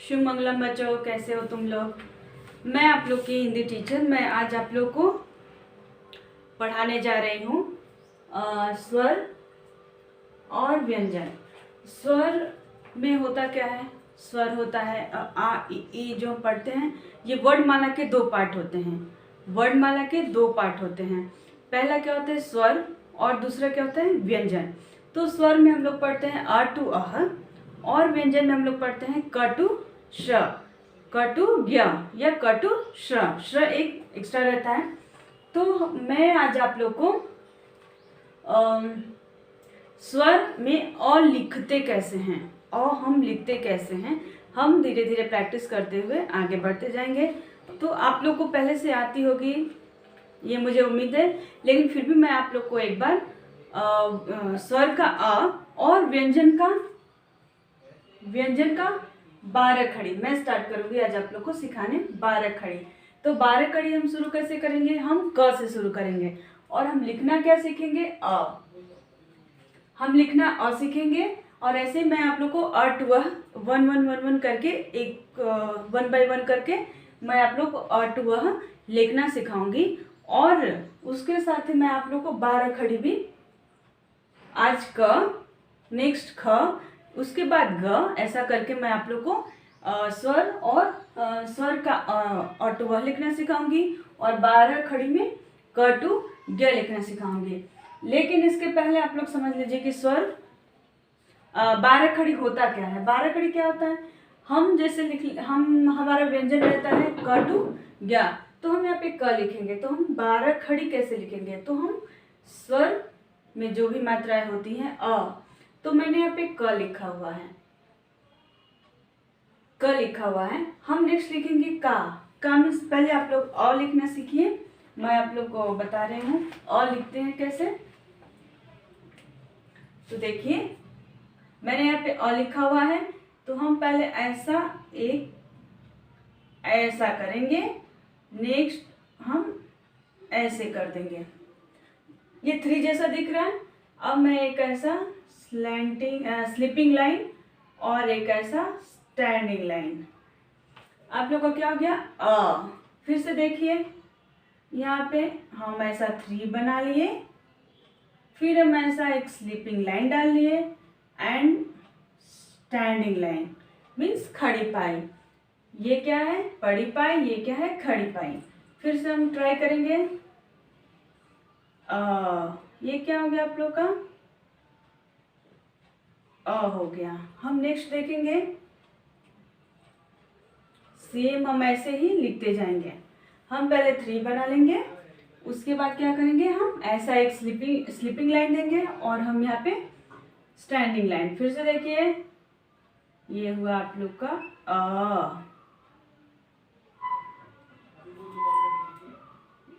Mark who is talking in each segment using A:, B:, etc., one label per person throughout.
A: शुभ मंगलम बच्चों, कैसे हो तुम लोग। मैं आप लोग की हिंदी टीचर। मैं आज आप लोग को पढ़ाने जा रही हूँ स्वर और व्यंजन। स्वर में होता क्या है? स्वर होता है आ इ ई जो हम पढ़ते हैं। ये वर्णमाला के दो पार्ट होते हैं। वर्णमाला के दो पार्ट होते हैं। पहला क्या होता है? स्वर, और दूसरा क्या होता है? व्यंजन। तो स्वर में हम लोग पढ़ते हैं अ टू अह, और व्यंजन में हम लोग पढ़ते हैं क टू श, क टू ज्ञ या क टू श्र। श्र एक एक्स्ट्रा रहता है। तो मैं आज आप लोग को स्वर में अ लिखते कैसे हैं, अ हम लिखते कैसे हैं, हम धीरे धीरे प्रैक्टिस करते हुए आगे बढ़ते जाएंगे। तो आप लोग को पहले से आती होगी ये मुझे उम्मीद है, लेकिन फिर भी मैं आप लोग को एक बार स्वर का अ और व्यंजन का 12 खड़ी मैं स्टार्ट करूंगी आज आप लोग को सिखाने। 12 खड़ी। तो 12 खड़ी हम शुरू कैसे करेंगे? हम क से शुरू करेंगे और हम लिखना क्या सीखेंगे? अ। हम लिखना अ सीखेंगे और ऐसे मैं आप लोग को अ टू अह 1 1 1 1 करके एक 1 बाय 1 करके मैं आप लोग को अ टू अह लिखना सिखाऊंगी। और उसके साथ ही मैं आप लोग को 12 खड़ी भी आज क, नेक्स्ट ख, उसके बाद ग, ऐसा करके मैं आप लोग को स्वर और स्वर का अ टू अह लिखना सिखाऊंगी और 12 खड़ी में क टू ज्ञ लिखना सिखाऊंगी। लेकिन इसके पहले आप लोग समझ लीजिए कि स्वर 12 खड़ी होता क्या है। 12 खड़ी क्या होता है? हम जैसे हमारा व्यंजन रहता है क टू ज्ञ, तो हम यहाँ पे क लिखेंगे। तो हम 12 खड़ी कैसे लिखेंगे? तो हम स्वर में जो भी मात्राएं होती हैं अ, तो मैंने यहाँ पे क लिखा हुआ है, क लिखा हुआ है। हम नेक्स्ट लिखेंगे का मीन्स पहले आप लोग अ लिखना सीखिए। मैं आप लोग को बता रही हूँ अ लिखते हैं कैसे। तो देखिए मैंने यहाँ पे अ लिखा हुआ है, तो हम पहले ऐसा करेंगे, नेक्स्ट हम ऐसे कर देंगे। ये 3 जैसा दिख रहा है। अब मैं एक ऐसा स्लीपिंग लाइन और एक ऐसा स्टैंडिंग लाइन। आप लोग का क्या हो गया? अ। फिर से देखिए यहाँ पे हम ऐसा 3 बना लिए, फिर हम ऐसा एक स्लीपिंग लाइन डाल लिए एंड स्टैंडिंग लाइन मीन्स खड़ी पाई। ये क्या है? पड़ी पाई। ये क्या है? खड़ी पाई। फिर से हम ट्राई करेंगे। ये क्या हो गया आप लोग का? हो गया। हम नेक्स्ट देखेंगे, सेम हम ऐसे ही लिखते जाएंगे। हम पहले 3 बना लेंगे, उसके बाद क्या करेंगे? हम ऐसा एक स्लीपिंग लाइन देंगे और हम यहाँ पे स्टैंडिंग लाइन। फिर से देखिए ये हुआ आप लोग का अ।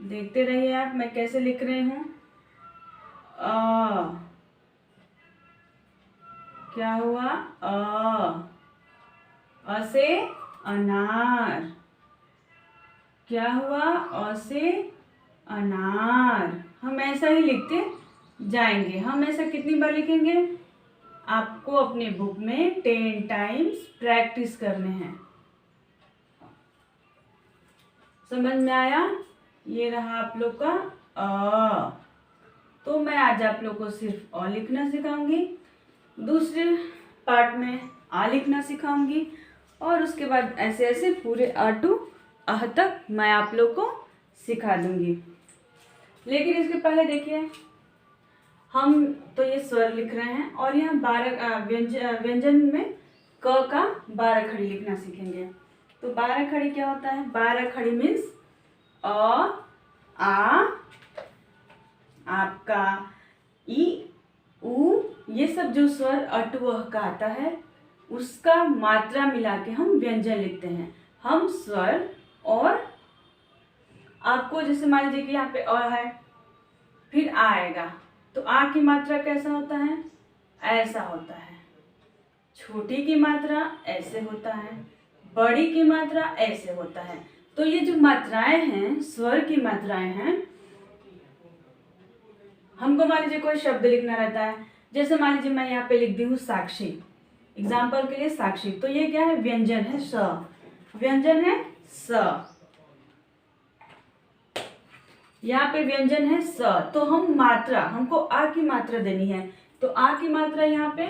A: देखते रहिए आप मैं कैसे लिख रही हूँ। क्या हुआ? अ से अनार। क्या हुआ? अ से अनार। हम ऐसा ही लिखते जाएंगे। हम ऐसा कितनी बार लिखेंगे? आपको अपने बुक में 10 टाइम्स प्रैक्टिस करने हैं। समझ में आया? ये रहा आप लोग का अ। तो मैं आज आप लोग को सिर्फ अ लिखना सिखाऊंगी, दूसरे पार्ट में आ लिखना सिखाऊंगी और उसके बाद ऐसे ऐसे पूरे अ टू अह तक मैं आप लोग को सिखा दूंगी। लेकिन इसके पहले देखिए हम तो ये स्वर लिख रहे हैं और यहाँ 12 व्यंजन में क का 12 खड़ी लिखना सीखेंगे। तो 12 खड़ी क्या होता है? 12 खड़ी मीन्स अ, आ, आपका ई, उ, ये सब जो स्वर अ टू अह का आता है उसका मात्रा मिला के हम व्यंजन लिखते हैं। हम स्वर और आपको जैसे मान लीजिए कि यहाँ पे अ है, फिर आ आएगा, तो आ की मात्रा कैसा होता है? ऐसा होता है। छोटी की मात्रा ऐसे होता है, बड़ी की मात्रा ऐसे होता है। तो ये जो मात्राएं हैं, स्वर की मात्राएं हैं, हमको मान लीजिए कोई शब्द लिखना रहता है। जैसे मान लीजिए मैं यहाँ पे लिख दी हूँ साक्षी, एग्जाम्पल के लिए साक्षी, तो ये क्या है, व्यंजन है स, व्यंजन है स, यहाँ पे व्यंजन है स, तो हम मात्रा, हमको आ की मात्रा देनी है, तो आ की मात्रा यहाँ पे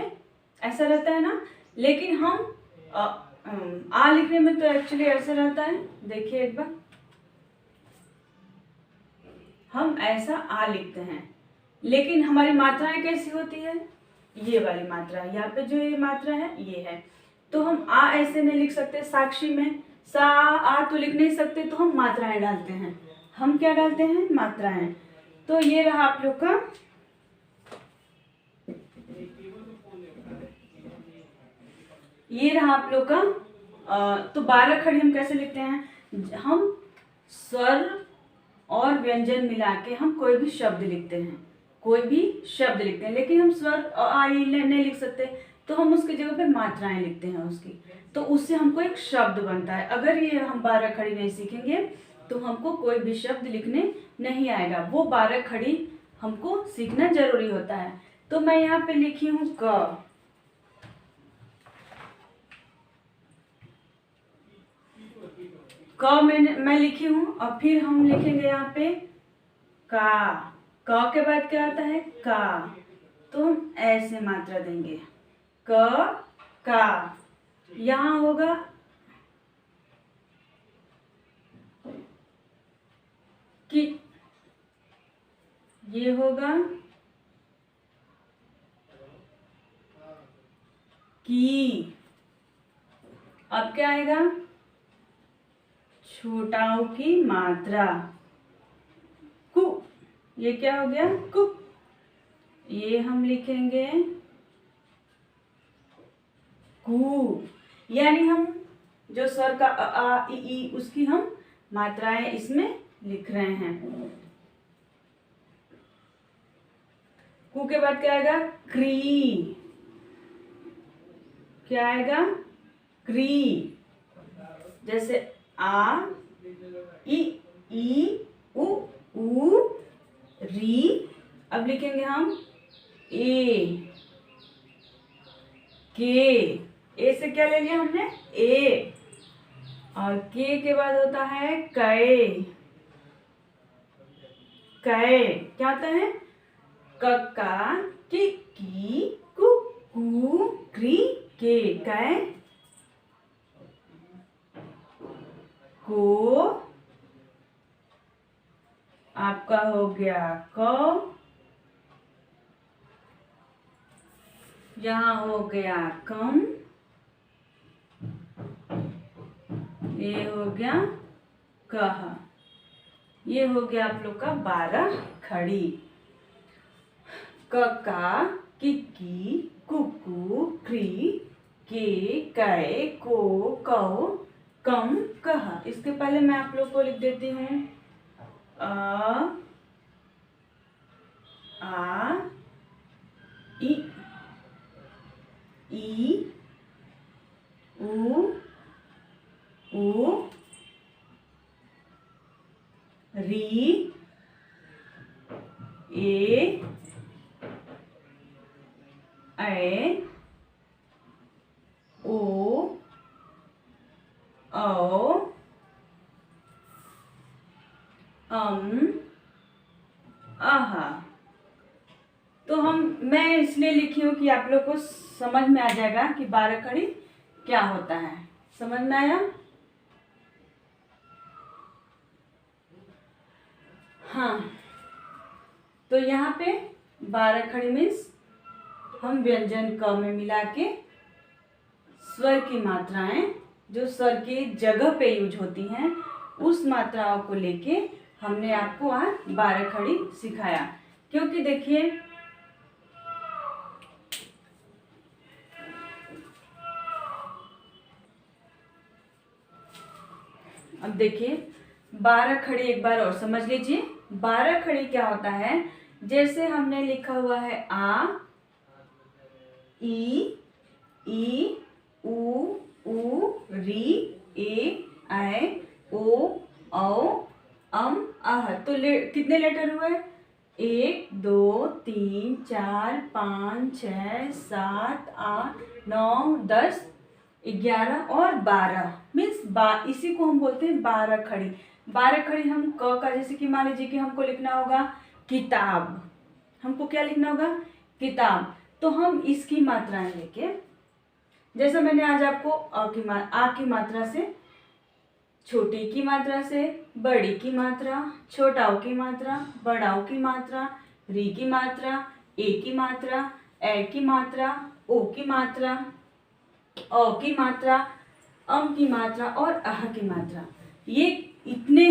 A: ऐसा रहता है ना, लेकिन हम आ लिखने में तो एक्चुअली ऐसा रहता है, देखिए एक बार, हम ऐसा आ लिखते हैं, लेकिन हमारी मात्राएं कैसी होती है, ये वाली मात्रा, यहाँ पे जो ये मात्रा है ये है, तो हम आ ऐसे नहीं लिख सकते, साक्षी में सा आ तो लिख नहीं सकते, तो हम मात्राएं डालते हैं, हम क्या डालते हैं, मात्राएं। तो ये रहा आप लोग का, ये रहा आप लोग का। तो 12 खड़ी हम कैसे लिखते हैं, हम स्वर और व्यंजन मिला के हम कोई भी शब्द लिखते हैं, कोई भी शब्द लिखते हैं, लेकिन हम स्वर आई नहीं लिख सकते, तो हम उसकी जगह पे मात्राएं लिखते हैं उसकी, तो उससे हमको एक शब्द बनता है। अगर ये हम 12 खड़ी नहीं सीखेंगे तो हमको कोई भी शब्द लिखने नहीं आएगा, वो 12 खड़ी हमको सीखना जरूरी होता है। तो मैं यहाँ पे लिखी हूँ क, मैं लिखी हूँ, और फिर हम लिखेंगे यहाँ पे का, क के बाद क्या आता है, का, तो हम ऐसे मात्रा देंगे, क का, यहाँ होगा कि, ये होगा की, अब क्या आएगा, छोटाओं की मात्रा, कु, ये क्या हो गया, कु, ये हम लिखेंगे कु, यानी हम जो स्वर का आ ई उसकी हम मात्राएं इसमें लिख रहे हैं। कु के बाद क्या आएगा, क्री, क्या आएगा, क्री, जैसे आ ई उ री, अब लिखेंगे हम ए, के, ए से क्या ले लिया हमने, ए, और के बाद होता है कै, कै क्या होता है, कक्का की कु क्री के, कै, को, आपका हो गया क, यहाँ हो गया कम, ये हो गया कह, ये हो गया आप लोग का 12 खड़ी, कक्का किक्की कुकू क्री के कै को कौ कम कह। इसके पहले मैं आप लोग को लिख देती हूँ, आ ई उ री ए ओ औ आहा। तो मैं इसलिए लिखी हूँ कि आप लोग को समझ में आ जाएगा कि 12 खड़ी क्या होता है, समझ में आया। हाँ, तो यहाँ पे 12 खड़ी मीन्स हम व्यंजन क में मिला के स्वर की मात्राएं जो स्वर की जगह पे यूज होती हैं उस मात्राओं को लेके हमने आपको आज 12 खड़ी सिखाया। क्योंकि देखिए अब देखिए 12 खड़ी एक बार और समझ लीजिए। 12 खड़ी क्या होता है, जैसे हमने लिखा हुआ है आ ई उ री ए ऐ ओ औ अम आह। तो कितने लेटर हुए, 1 2 3 4 5 6 7 8 9 10 11 और 12 मीन्स इसी को हम बोलते हैं 12 खड़ी। 12 खड़ी हम क का, जैसे कि मान लीजिए कि हमको लिखना होगा किताब, हमको क्या लिखना होगा किताब, तो हम इसकी मात्राएं लेके, जैसे मैंने आज आपको आ की मात्रा से, छोटी की मात्रा से बड़ी की मात्रा, छोटाओ की मात्रा, बड़ाओ की मात्रा, री की मात्रा, ए की मात्रा, ए की मात्रा, ओ की मात्रा, औ की मात्रा, अम की मात्रा और अह की मात्रा, ये इतने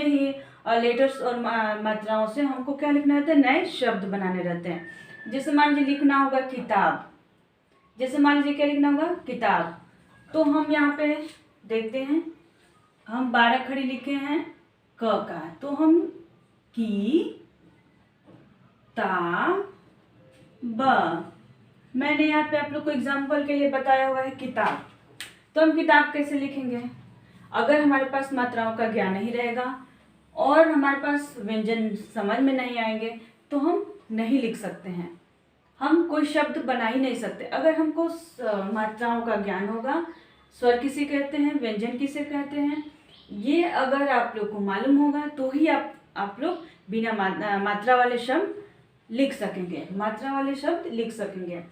A: ही लेटर्स और मात्राओं से हमको क्या लिखना रहता है, नए शब्द बनाने रहते हैं। जैसे मान लीजिए लिखना होगा किताब, जैसे मान लीजिए क्या लिखना होगा किताब, तो हम यहाँ पे देखते हैं, हम 12 खड़ी लिखे हैं क का, तो हम की ता ब, मैंने यहाँ पे आप लोग को एग्जाम्पल के लिए बताया हुआ है किताब, तो हम किताब कैसे लिखेंगे, अगर हमारे पास मात्राओं का ज्ञान नहीं रहेगा और हमारे पास व्यंजन समझ में नहीं आएंगे तो हम नहीं लिख सकते हैं, हम कोई शब्द बना ही नहीं सकते। अगर हमको मात्राओं का ज्ञान होगा, स्वर किसे कहते हैं, व्यंजन किसे कहते हैं, ये अगर आप लोग को मालूम होगा तो ही आप लोग बिना मात्रा वाले शब्द लिख सकेंगे, मात्रा वाले शब्द लिख सकेंगे।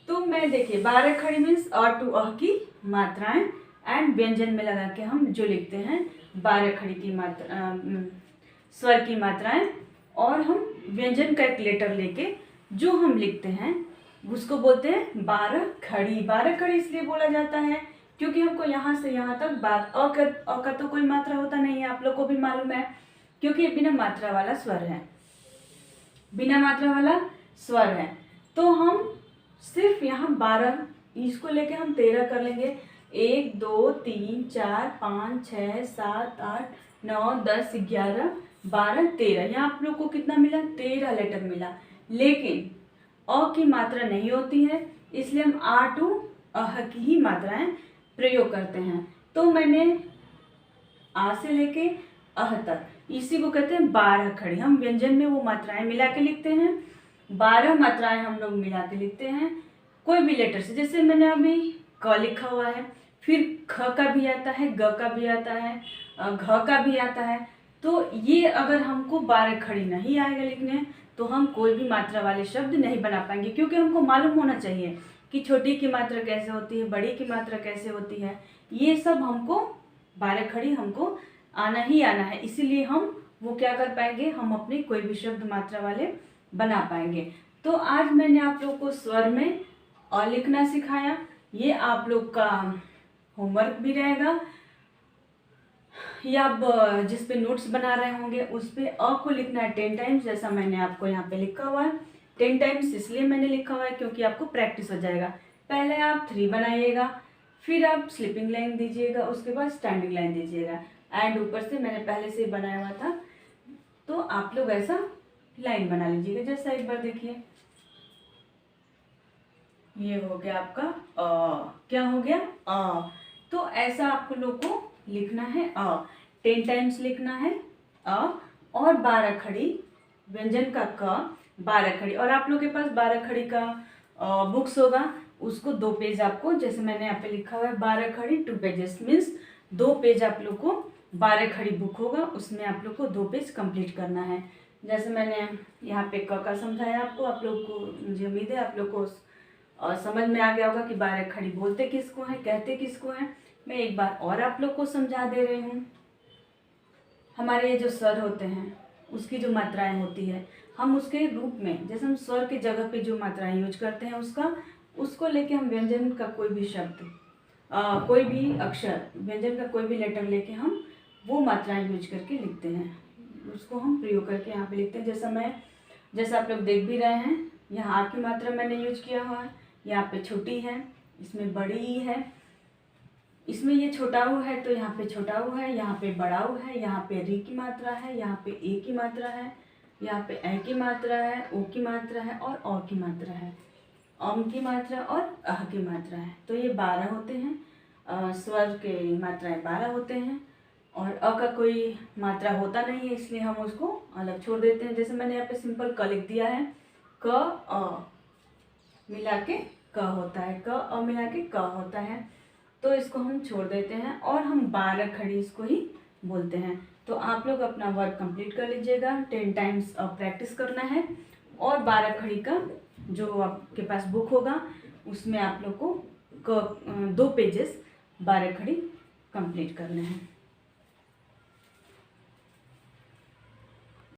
A: तो मैं देखिए 12 खड़ी मीन्स अ टू अह की मात्राएं एंड व्यंजन में लगा के हम जो लिखते हैं 12 खड़ी की मात्रा, स्वर की मात्राएं, और हम व्यंजन का एक लेटर लेके जो हम लिखते हैं उसको बोलते हैं 12 खड़ी। 12 खड़ी इसलिए बोला जाता है क्योंकि हमको यहाँ से यहाँ तक बात अ का तो कोई मात्रा होता नहीं है, आप लोग को भी मालूम है, क्योंकि ये बिना मात्रा वाला स्वर है, बिना मात्रा वाला स्वर है। तो हम सिर्फ यहाँ 12, इसको लेके हम 13 कर लेंगे, 1 2 3 4 5 6 7 8 9 10 11 12 13, यहाँ आप लोग को कितना मिला, 13 लेटर मिला। लेकिन अ की मात्रा नहीं होती है, इसलिए हम आ टू अह की ही मात्राएं प्रयोग करते हैं। तो मैंने आ से लेके अह तक, इसी को कहते हैं 12 खड़ी। हम व्यंजन में वो मात्राएं मिला के लिखते हैं, 12 मात्राएं हम लोग मिला के लिखते हैं कोई भी लेटर से। जैसे मैंने अभी क लिखा हुआ है, फिर ख का भी आता है, ग का भी आता है, घ का भी आता है। तो ये अगर हमको 12 खड़ी नहीं आएगा लिखने तो हम कोई भी मात्रा वाले शब्द नहीं बना पाएंगे, क्योंकि हमको मालूम होना चाहिए कि छोटी की मात्रा कैसे होती है, बड़ी की मात्रा कैसे होती है, ये सब हमको 12 खड़ी हमको आना ही आना है। इसीलिए हम वो क्या कर पाएंगे, हम अपने कोई भी शब्द मात्रा वाले बना पाएंगे। तो आज मैंने आप लोग को स्वर में अ लिखना सिखाया, ये आप लोग का होमवर्क भी रहेगा, या आप जिस पे नोट्स बना रहे होंगे उस पे अ को लिखना है 10 टाइम्स, जैसा मैंने आपको यहाँ पे लिखा हुआ है 10 टाइम्स। इसलिए मैंने लिखा हुआ है क्योंकि आपको प्रैक्टिस हो जाएगा। पहले आप 3 बनाइएगा, फिर आप स्लीपिंग लाइन दीजिएगा, उसके बाद स्टैंडिंग लाइन दीजिएगा, एंड ऊपर से मैंने पहले से ही बनाया हुआ था, तो आप लोग ऐसा लाइन बना लीजिएगा। जैसा एक बार देखिए, ये हो गया आपका क्या हो गया तो ऐसा आपको लोग को लिखना है 10 टाइम्स लिखना है और 12 खड़ी व्यंजन का क, 12 खड़ी। और आप लोग के पास 12 खड़ी का बुक्स होगा, उसको 2 पेज आपको, जैसे मैंने यहाँ पे लिखा हुआ है 12 खड़ी 2 पेजेस मीन्स 2 पेज आप लोग को 12 खड़ी बुक होगा, उसमें आप लोग को 2 पेज कंप्लीट करना है। जैसे मैंने यहाँ पे क का समझाया आपको, आप लोग को मुझे उम्मीद है आप लोग को समझ में आ गया होगा कि 12 खड़ी बोलते किसको है, कहते किसको है। मैं एक बार और आप लोग को समझा दे रही हूँ। हमारे ये जो स्वर होते हैं उसकी जो मात्राएं होती है, हम उसके रूप में, जैसे हम स्वर के जगह पे जो मात्राएं यूज करते हैं उसको लेके हम व्यंजन का कोई भी शब्द, कोई भी अक्षर, व्यंजन का कोई भी लेटर लेके हम वो मात्राएं यूज करके लिखते हैं, उसको हम प्रयोग करके यहाँ पे लिखते हैं। जैसा आप लोग देख भी रहे हैं, यहाँ आ की मात्रा मैंने यूज किया हुआ है, यहाँ पे छोटी है, इसमें बड़ी ई है, इसमें ये छोटा ऊ है तो यहाँ पे छोटा ऊ है, यहाँ पे बड़ा ऊ है, यहाँ पे री की मात्रा है, यहाँ पे ए की मात्रा है, यहाँ पे ए की मात्रा है, ओ की मात्रा है और औ की मात्रा है, अम की मात्रा और अह की मात्रा है। तो ये 12 होते हैं, स्वर के मात्राएं 12 होते हैं। और अ का कोई मात्रा होता नहीं है, इसलिए हम उसको अलग छोड़ देते हैं। जैसे मैंने यहाँ पे सिंपल क लिख दिया है, क अ मिला के क होता है, क अ मिला के क होता है, तो इसको हम छोड़ देते हैं और हम 12 खड़ी इसको ही बोलते हैं। तो आप लोग अपना वर्क कंप्लीट कर लीजिएगा, 10 टाइम्स प्रैक्टिस करना है और 12 खड़ी का जो आपके पास बुक होगा उसमें आप लोग को 2 पेजेस 12 खड़ी कंप्लीट करने हैं।